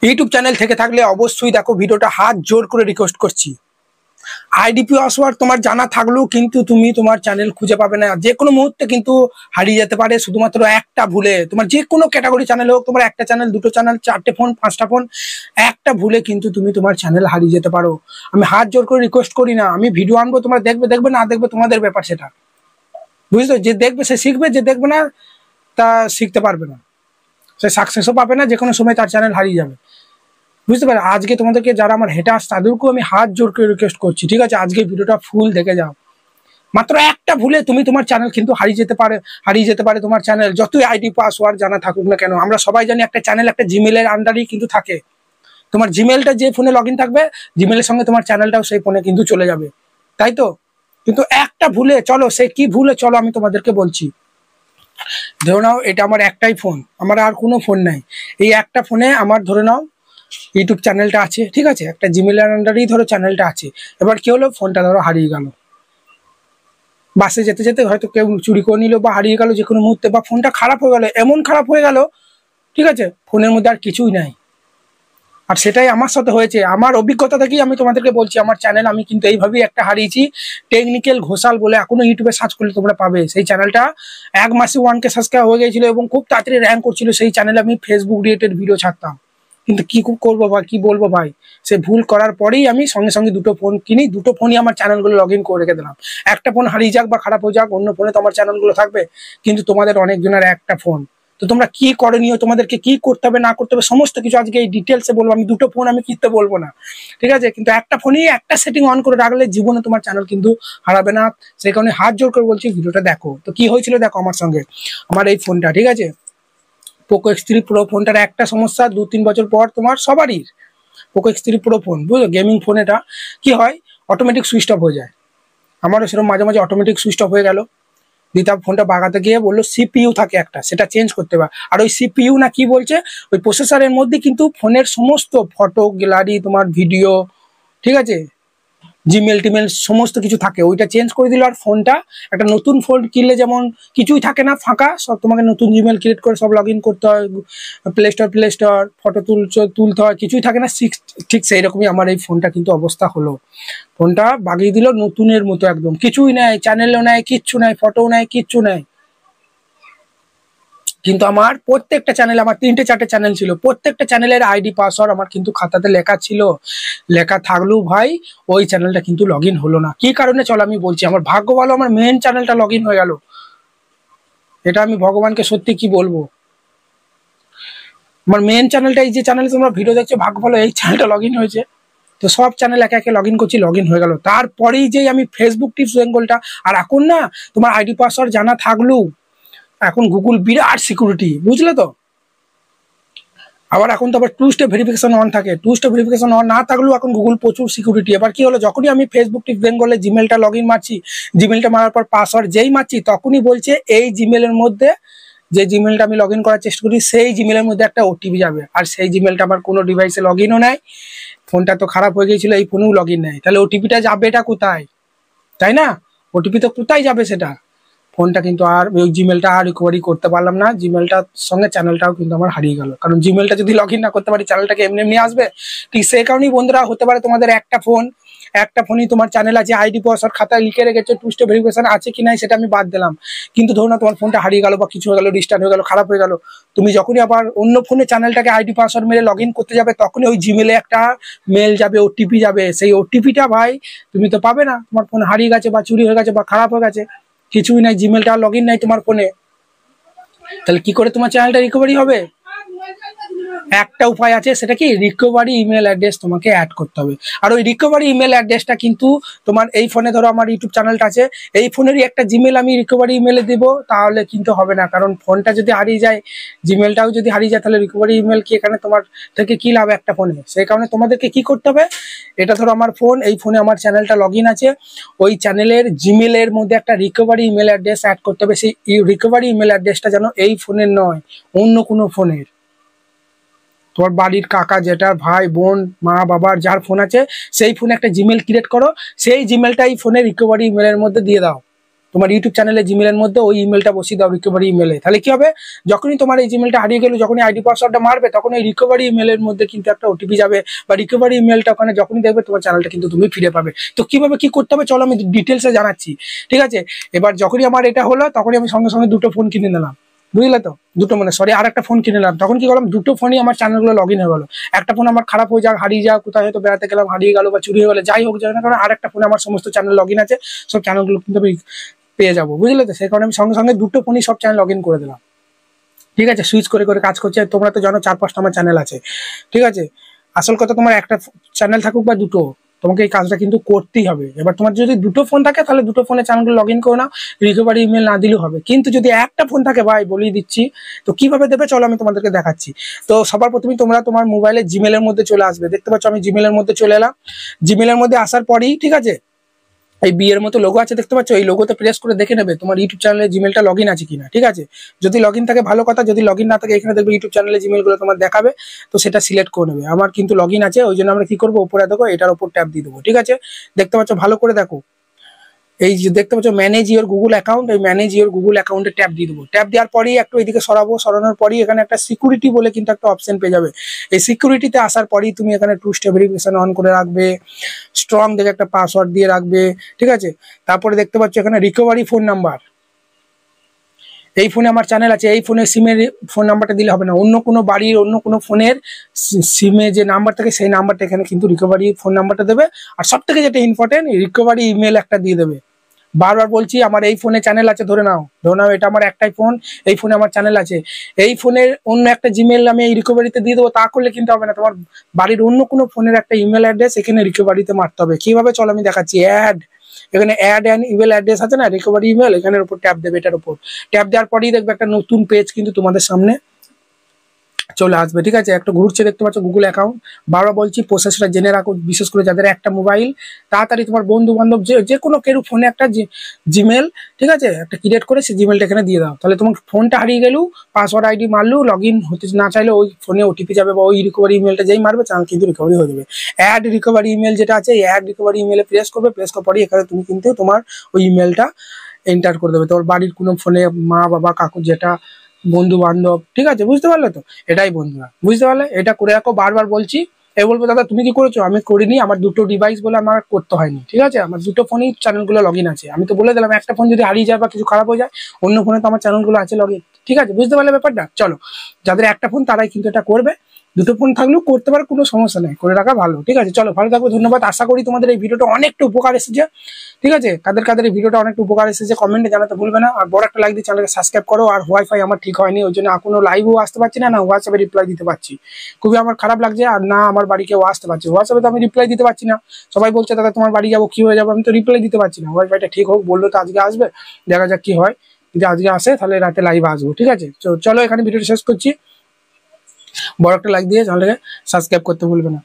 YouTube channel থেকে থাকলে অবশ্যই দেখো ভিডিওটা হাত জোর করে রিকোয়েস্ট করছি। আইডি পাসওয়ার্ড তোমার জানা থাকলেও কিন্তু তুমি তোমার চ্যানেল খুঁজে পাবে না, যে কোনো মুহূর্তে কিন্তু হারিয়ে যেতে পারে শুধুমাত্র একটা ভুলে। তোমার যে কোনো ক্যাটাগরি চ্যানেল হোক, তোমার একটা চ্যানেল, দুটো চ্যানেল, চারটে ফোন, পাঁচটা ফোন, একটা ভুলে কিন্তু তুমি তোমার চ্যানেল হারিয়ে যেতে পারো। আমি হাত জোর করে রিকোয়েস্ট করি না, আমি ভিডিও আনবো, তোমরা দেখবে দেখবে, না দেখবে তোমাদের ব্যাপার, সেটা বুঝলো। যে দেখবে সে শিখবে, যে দেখবে না তা শিখতে পারবে না, সে সাকসেসও পাবে না, যে কোনো সময় তার চ্যানেল হারিয়ে যাবে, বুঝতে পারো। আজকে তোমাদেরকে যারা আমার হেটার্স তাদেরকেও আমি হাত জোর করে রিকোয়েস্ট করছি, ঠিক আছে, আজকে ভিডিওটা ফুল দেখে যাও। মাত্র একটা ভুলে তুমি তোমার চ্যানেল কিন্তু হারিয়ে যেতে পারে তোমার চ্যানেল, যতই আইডি পাসওয়ার্ড জানা থাকুক না কেন। আমরা সবাই জানি একটা চ্যানেল একটা জিমেলের আন্ডারেই কিন্তু থাকে। তোমার জিমেলটা যে ফোনে লগ ইন থাকবে, জিমেলের সঙ্গে তোমার চ্যানেলটাও সেই ফোনে কিন্তু চলে যাবে, তাই তো। কিন্তু একটা ভুলে, চলো সে কি ভুলে, চলো আমি তোমাদেরকে বলছি। ধরে নাও এটা আমার একটাই ফোন, আমার আর কোনো ফোন নাই, এই একটা ফোনে আমার ধরে নাও ইউটিউব চ্যানেলটা আছে, ঠিক আছে, একটা জিমেলের আন্ডারেই ধরো চ্যানেলটা আছে। এবার কি হলো, ফোনটা ধরো হারিয়ে গেল, বাসে যেতে যেতে হয়তো কেউ চুরি করে নিল বা হারিয়ে গেল যে কোনো মুহূর্তে, বা ফোনটা খারাপ হয়ে গেল, এমন খারাপ হয়ে গেল, ঠিক আছে, ফোনের মধ্যে আর কিছুই নাই। আর সেটাই আমার সাথে হয়েছে, আমার অভিজ্ঞতা থেকেই আমি তোমাদেরকে বলছি। আমার চ্যানেল আমি কিন্তু এইভাবেই একটা হারিয়েছি, টেকনিক্যাল ঘোষাল বলে, এখনো ইউটিউবে সার্চ করলে তোমরা পাবে। সেই চ্যানেলটা এক মাসে 1K সাবস্ক্রাইব হয়ে গিয়েছিল এবং খুব তাড়াতাড়ি র্যাঙ্ক করছিল। সেই চ্যানেলে আমি ফেসবুক রিলেটেড ভিডিও ছাড়তাম, কিন্তু কি করবো ভাই, কি বলবো ভাই, সে ভুল করার পরেই আমি সঙ্গে সঙ্গে দুটো ফোন কিনি, দুটো ফোনই আমার চ্যানেলগুলো লগ ইন করে রেখে দিলাম। একটা ফোন হারিয়ে যাক বা খারাপ হয়ে যাক, অন্য ফোনে তো আমার চ্যানেলগুলো থাকবে, কিন্তু তোমাদের অনেকজনের একটা ফোন। তো তোমরা কি করণীয়, তোমাদেরকে কি করতে হবে না করতে হবে সমস্ত কিছু আজকে এই ডিটেলসে বলবো। আমি দুটো ফোন আমি কিনতে বলবো না, ঠিক আছে, কিন্তু একটা ফোনই একটা সেটিং অন করে রাখলে জীবনে তোমার চ্যানেল কিন্তু হারাবে না। সেই কারণে হাত জোর করে বলছি ভিডিওটা দেখো। তো কি হয়েছিল দেখো আমার সঙ্গে, আমার এই ফোনটা, ঠিক আছে, পোকো X3 প্রো ফোনটার একটা সমস্যা, 2-3 বছর পর তোমার সবারই পোকো X3 প্রো ফোন, বুঝলো, গেমিং ফোন, এটা কি হয়, অটোমেটিক সুইচ অফ হয়ে যায়। আমারও সেরকম মাঝে মাঝে অটোমেটিক সুইচ অফ হয়ে গেল। দিতা ফোনটা বাগাতে গিয়ে বললো সিপিইউ থাকে একটা, সেটা চেঞ্জ করতে হবে। আর ওই সিপিইউ না কি বলছে, ওই প্রসেসরের মধ্যে কিন্তু ফোনের সমস্ত ফটো গ্যালারি, তোমার ভিডিও, ঠিক আছে, জিমেল টিমেল সমস্ত কিছু থাকে, ওইটা চেঞ্জ করে দিল। আর ফোনটা একটা নতুন ফোন কিনলে যেমন কিছুই থাকে না, ফাঁকা, সব তোমাকে নতুন জিমেল ক্রিয়েট করে সব লগ ইন করতে হয়, প্লে স্টোর ফটো তুলতে হয়, কিছুই থাকে না, ঠিক সেই রকমই আমার এই ফোনটা কিন্তু অবস্থা হলো। ফোনটা বাগিয়ে দিল নতুনের মতো, একদম কিছুই নাই, চ্যানেলও নাই, কিচ্ছু নাই, ফটোও নাই, কিচ্ছু নাই। কিন্তু আমার প্রত্যেকটা চ্যানেল, আমার 3-4টে চ্যানেল ছিল, প্রত্যেকটা চ্যানেলের আইডি পাসওয়ার্ড আমার কিন্তু খাতাতে লেখা ছিল। লেখা থাকলেও ভাই ওই চ্যানেলটা কিন্তু লগ ইন হলো না। কি কারণে চলো আমি বলছি। আমার ভাগ্য ভালো, আমার মেন চ্যানেলটা লগ ইন হয়ে গেল। এটা আমি ভগবানকে সত্যি কি বলবো, আমার মেন চ্যানেলটা, এই যে চ্যানেলে তোমরা ভিডিও দেখছো, ভাগ্য ভালো এই চ্যানেলটা লগ ইন হয়েছে। তো সব চ্যানেল একে একে লগ ইন করছি, লগ ইন হয়ে গেল। তারপরেই যে আমি ফেসবুক টিপস বেঙ্গলটা, আর এখন না তোমার আইডি পাসওয়ার্ড জানা থাকলেও এখন গুগল বিরাট সিকিউরিটি, বুঝলে তো। আবার এখন তো আবার 2 স্টেপ ভেরিফিকেশন অন থাকে, 2 স্টেপ ভেরিফিকেশন অন না থাকলেও এখন গুগল প্রচুর সিকিউরিটি। এবার কি হলো, যখনই আমি ফেসবুক টিপস বেঙ্গলে জিমেলটা লগ ইন মারছি, জিমেলটা মারার পর পাসওয়ার্ড যেই মারছি, তখনই বলছে এই জিমেলের মধ্যে, যে জিমেলটা আমি লগ ইন করার চেষ্টা করি, সেই জিমেলের মধ্যে একটা ওটিপি যাবে। আর সেই জিমেলটা আমার কোনো ডিভাইসে লগ ইনও নেয়, ফোনটা তো খারাপ হয়ে গিয়েছিল, এই ফোনেও লগ ইন নেয়। তাহলে ওটিপিটা যাবে এটা কোথায়, তাই না? ওটিপি তো কোথায় যাবে সেটা। ফোনটা কিন্তু আর ওই জিমেলটা আর রিকভারি করতে পারলাম না, জিমেলটার সঙ্গে চ্যানেলটাও কিন্তু আমার হারিয়ে গেল। কারণ জিমেলটা যদি লগ ইন না করতে পারি, চ্যানেলটাকে এমনি এমনি আসবে। ঠিক সেই কারণেই বন্ধুরা, হতে পারে তোমাদের একটা ফোনই তোমার চ্যানেল আছে, আইডি পাসওয়ার্ড খাতায় লিখে রেখেছো, 2 স্টেপ ভেরিফিকেশন আছে কি নাই সেটা আমি বাদ দিলাম। কিন্তু ধরো না তোমার ফোনটা হারিয়ে গেল বা কিছু হয়ে গেল, রিস্টার্ট হয়ে গেল, খারাপ হয়ে গেল, তুমি যখনই আবার অন্য ফোনে চ্যানেলটাকে আইডি পাসওয়ার্ড মেরে লগ ইন করতে যাবে, তখনই ওই জিমেলে একটা মেল যাবে, ওটিপি যাবে। সেই ওটিপিটা ভাই তুমি তো পাবে না, তোমার ফোন হারিয়ে গেছে বা চুরি হয়ে গেছে বা খারাপ হয়ে গেছে, কিছুই নাই, জিমেলটা লগ ইন নাই তোমার ফোনে। তাহলে কি করে তোমার চ্যানেলটা রিকভারি হবে? একটা উপায় আছে, সেটা কি, রিকভারি ইমেল অ্যাড্রেস তোমাকে অ্যাড করতে হবে। আর ওই রিকভারি ইমেল অ্যাড্রেসটা কিন্তু তোমার এই ফোনে, ধরো আমার ইউটিউব চ্যানেলটা আছে, এই ফোনেরই একটা জিমেল আমি রিকভারি ইমেলে দিব, তাহলে কিন্তু হবে না। কারণ ফোনটা যদি হারিয়ে যায়, জিমেলটাও যদি হারিয়ে যায়, তাহলে রিকভারি ইমেল কি এখানে তোমার থেকে কি লাভ একটা ফোনে। সেই কারণে তোমাদেরকে কি করতে হবে, এটা ধরো আমার ফোন, এই ফোনে আমার চ্যানেলটা লগ ইন আছে, ওই চ্যানেলের জিমেলের মধ্যে একটা রিকভারি ইমেল অ্যাড্রেস অ্যাড করতে হবে। সেই রিকভারি ইমেল অ্যাড্রেসটা যেন এই ফোনের নয়, অন্য কোনো ফোনের, তোমার বাড়ির কাকা জেঠার ভাই বোন মা বাবার যার ফোন আছে, সেই ফোনে একটা জিমেল ক্রিয়েট করো, সেই জিমেলটা এই ফোনে রিকভারি ইমেলের মধ্যে দিয়ে দাও। তোমার ইউটিউব চ্যানেলে জিমেলের মধ্যে ওই ইমেলটা বসিয়ে দাও রিকভারি ইমেলে। তাহলে কি হবে, যখনই তোমার এই জিমেলটা হারিয়ে গেল, যখনই আইডি পাসওয়ার্ডটা মারবে, তখন ওই রিকভারি ইমেলের মধ্যে কিন্তু একটা ওটিপি যাবে, বা রিকভারি ইমেলটা ওখানে যখনই দেখবে তোমার চ্যানেলটা কিন্তু তুমি ফিরে পাবে। তো কিভাবে কি করতে হবে চলো আমি ডিটেলসে জানাচ্ছি, ঠিক আছে। এবার যখনই আমার এটা হলো তখনই আমি সঙ্গে সঙ্গে দুটো ফোন কিনে নিলাম, বুঝলে তো, দুটো মানে সরি আর একটা ফোন কিনে নিলাম। তখন কি করলাম, দুটো ফোনই আমার চ্যানেলগুলো লগ ইন হয়ে গেলো। একটা ফোন আমার খারাপ হয়ে যাক, হারিয়ে যাক, কোথায় হয়তো বেড়াতে গেলাম হারিয়ে গেল বা চুরি হয়ে গেলো, যাই হোক যাই না, কারণ আর একটা ফোনে আমার সমস্ত চ্যানেল লগ ইন আছে, সব চ্যানেলগুলো কিন্তু আমি পেয়ে যাবো, বুঝলে তো। সেই কারণে আমি সঙ্গে সঙ্গে দুটো ফোনই সব চ্যানেল লগ ইন করে দিলাম, ঠিক আছে। সুইচ করে করে কাজ করছে। তোমরা তো জানো 4-5টা আমার চ্যানেল আছে, ঠিক আছে। আসল কথা তোমার একটা চ্যানেল থাকুক বা দুটো, তোমাকে এই কাজটা কিন্তু করতেই হবে। এবার তোমার যদি দুটো ফোন থাকে তাহলে দুটো ফোনে চ্যানেলগুলো লগ ইন করে নাও, রিকভারি ইমেল না দিলেও হবে। কিন্তু যদি একটা ফোন থাকে ভাই বলেই দিচ্ছি, তো কিভাবে দেবে চলো আমি তোমাদেরকে দেখাচ্ছি। তো সবার প্রথমে তোমরা তোমার মোবাইলে জিমেলের মধ্যে চলে আসবে, দেখতে পাচ্ছ আমি জিমেলের মধ্যে চলে এলাম। জিমেলের মধ্যে আসার পরেই, ঠিক আছে, এই বিয়ের মতো লোগো আছে দেখতে পাচ্ছ, এই লোগোতে প্রেস করে দেখে নেবে তোমার ইউটিউব চ্যানেলে জিমেলটা লগ ইন আছে কিনা, ঠিক আছে। যদি লগ ইন থাকে ভালো কথা, যদি লগ ইন না থাকে এখানে দেখবে ইউটিউব চ্যানেলে জিমেলগুলো তোমার দেখাবে, তো সেটা সিলেক্ট করে নেবে। আমার কিন্তু লগ ইন আছে, ওই জন্য আমরা কি করবো, উপরে দেখো এটার উপর ট্যাপ দিয়ে দেবো, ঠিক আছে। দেখতে পাচ্ছ ভালো করে দেখো, এই যে দেখতে পাচ্ছ ম্যানেজ ইওর গুগল অ্যাকাউন্ট, এই ম্যানেজ ইওর গুগল অ্যাকাউন্টে ট্যাপ দিয়ে দেবো। ট্যাপ দেওয়ার পরেই একটু এদিকে সরাবো, সরানোর পরেই এখানে একটা সিকিউরিটি বলে কিন্তু একটা অপশন পেয়ে যাবে। এই সিকিউরিটিতে আসার পরেই তুমি এখানে 2 স্টেপ ভেরিফিকেশন অন করে রাখবে, স্ট্রং দেখে একটা পাসওয়ার্ড দিয়ে রাখবে, ঠিক আছে। তারপরে দেখতে পাচ্ছ এখানে রিকভারি ফোন নাম্বার, এই ফোনে আমার চ্যানেল আছে, এই ফোনে সিমের ফোন নাম্বারটা দিলে হবে না, অন্য কোনো বাড়ির অন্য কোনো ফোনের সিমে যে নাম্বার থাকে সেই নাম্বারটা এখানে কিন্তু রিকভারি ফোন নাম্বারটা দেবে। আর সব থেকে যেটা ইম্পর্টেন্ট, রিকভারি ইমেল একটা দিয়ে দেবে। বারবার বলছি আমার এই ফোনে চ্যানেল আছে, ধরে নাও এটা আমার একটাই ফোন, এই ফোনে আমার চ্যানেল আছে, এই ফোনের অন্য একটা জিমেল আমি এই রিকভারিতে দিয়ে দেবো, তা করলে কিন্তু হবে না। তোমার বাড়ির অন্য কোনো ফোনের একটা ইমেল অ্যাড্রেস এখানে রিকভারিতে মারতে হবে। কিভাবে চলো আমি দেখাচ্ছি। এখানে অ্যাড অ্যান্ড ইমেল অ্যাড্রেস আছে না, রিকভারি ইমেল, এখানের উপর ট্যাপ দেবে, এটার উপর ট্যাপ দেওয়ার পরেই দেখবে একটা নতুন পেজ কিন্তু তোমাদের সামনে চলে আসবে, ঠিক আছে। একটা ঘুরছে দেখতে পাচ্ছ গুগল অ্যাকাউন্ট। বারবার বলছি প্রসেসটা জেনে রাখো, বিশেষ করে যাদের একটা মোবাইল, তাড়াতাড়ি তোমার বন্ধু বান্ধব যে কোনো কেউ ফোনে একটা জিমেল, ঠিক আছে, একটা ক্রিয়েট করে সেই জিমেলটা এখানে দিয়ে দাও। তাহলে তোমার ফোনটা হারিয়ে গেলেও পাসওয়ার্ড আইডি মারলেও লগ ইন হতে না চাইলে ওই ফোনে ওটিপি যাবে, বা ওই রিকভারি ইমেলটা যেই মারবে চ্যানেল কিন্তু রিকভারি হয়ে যাবে। অ্যাড রিকভারি ইমেল যেটা আছে, এই অ্যাড রিকভারি ইমেলে প্রেস করবে, প্রেস করার পরে এখানে তুমি কিন্তু তোমার ওই ইমেলটা এন্টার করে দেবে, তোমার বাড়ির কোনো ফোনে মা বাবা কাকু যেটা বন্ধু বান্ধব, ঠিক আছে, বুঝতে পারলে তো। এটাই বন্ধুরা, বুঝতে পারলে, এটা করে রাখো। বারবার বলছি, এ বলবো দাদা তুমি কি করেছো, আমি করিনি, আমার দুটো ডিভাইস বলে আমার করতে হয়নি, ঠিক আছে। আমার দুটো ফোনেই চ্যানেলগুলো লগ ইন আছে। আমি তো বলে দিলাম একটা ফোন যদি হারিয়ে যায় বা কিছু খারাপ হয়ে যায়, অন্য ফোনে তো আমার চ্যানেলগুলো আছে লগ ইন, ঠিক আছে, বুঝতে পারলে ব্যাপারটা। চলো, যাদের একটা ফোন তারাই কিন্তু এটা করবে, দুটো ফোন থাকলেও করতে পারে, কোনো সমস্যা নেই, করে রাখা ভালো, ঠিক আছে। চলো ভালো থাকো, ধন্যবাদ। আশা করি তোমাদের এই ভিডিওটা অনেকটা উপকার এসেছে, ঠিক আছে। কাদের কাদের এই ভিডিওটা অনেকটা উপকার এসেছে কমেন্টে জানাতে ভুলবে না। আর বড় একটা লাইক দিয়ে চ্যানেলকে সাবস্ক্রাইব করো। আর ওয়াইফাই আমার ঠিক হয়নি, ওই জন্য এখনো লাইভও আসতে পারছি না, না হোয়াটসঅ্যাপে রিপ্লাই দিতে পারছি, খুবই আমার খারাপ লাগছে। আর না আমার বাড়ি কেউ আসতে পারছে, হোয়াটসঅ্যাপে তো আমি রিপ্লাই দিতে পারছি না। সবাই বলছে দাদা তোমার বাড়ি যাবো, কি হয়ে যাবো, আমি তো রিপ্লাই দিতে পারছি না। ওয়াইফাইটা ঠিক হোক, বললো তো আজকে আসবে, দেখা যাক কি হয়। যদি আজকে আসে তাহলে রাতে লাইভ আসবো, ঠিক আছে। চলো এখানে ভিডিওটা শেষ করছি। বড় একটা লাইক দিয়ে চ্যানেলটাকে সাবস্ক্রাইব করতে ভুলবে না।